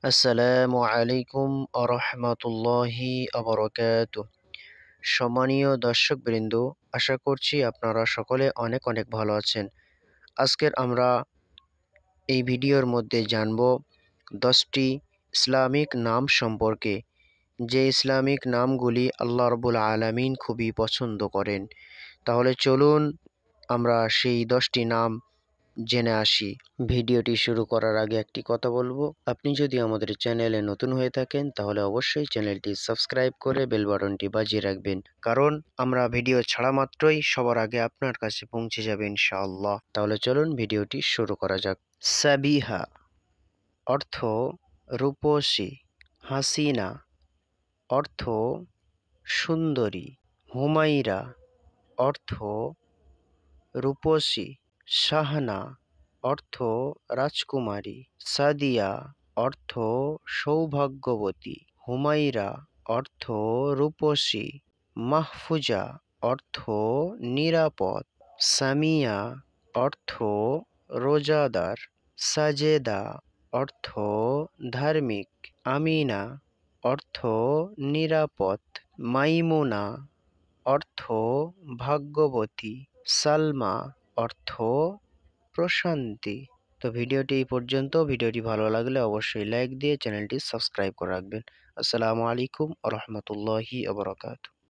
আসসালামু আলাইকুম আরহামাতুল্লাহি আবরাকাতুহ। সম্মানীয় দর্শকবৃন্দ, আশা করছি আপনারা সকলে অনেক অনেক ভালো আছেন। আজকের আমরা এই ভিডিওর মধ্যে জানব 10টি ইসলামিক নাম সম্পর্কে, যে ইসলামিক নামগুলি আল্লাহ রাব্বুল আলামিন খুবই পছন্দ করেন। তাহলে চলুন আমরা সেই 10টি নাম জেনে আসি। ভিডিওটি শুরু করার আগে একটি কথা বলবো, আপনি যদি আমাদের চ্যানেলে নতুন হয়ে থাকেন তাহলে অবশ্যই চ্যানেলটি সাবস্ক্রাইব করে বেল বাটনটি বাজিয়ে রাখবেন, কারণ আমরা ভিডিও ছাড়া মাত্রই সবার আগে আপনার কাছে পৌঁছে যাবে ইনশাআল্লাহ। তাহলে চলুন ভিডিওটি শুরু করা যাক। সাবিহা অর্থ রূপসী, হাসিনা অর্থ সুন্দরী, হুমাইরা অর্থ রূপসী, শাহানা অর্থ রাজকুমারী, সাদিয়া অর্থ সৌভাগ্যবতী, হুমাইরা অর্থ রূপসী, মাহফুজা অর্থ নিরাপদ, সামিয়া অর্থ রোজাদার, সাজেদা অর্থ ধার্মিক, আমিনা অর্থ নিরাপদ, মাইমুনা অর্থ ভাগ্যবতী, সালমা অর্থ প্রশান্তি। তো ভিডিওটি এই পর্যন্ত। ভিডিওটি ভালো লাগলে অবশ্যই লাইক দিয়ে চ্যানেলটি সাবস্ক্রাইব করে রাখবেন। আসসালামু আলাইকুম ওয়া রাহমাতুল্লাহি ওয়া বারাকাতুহু।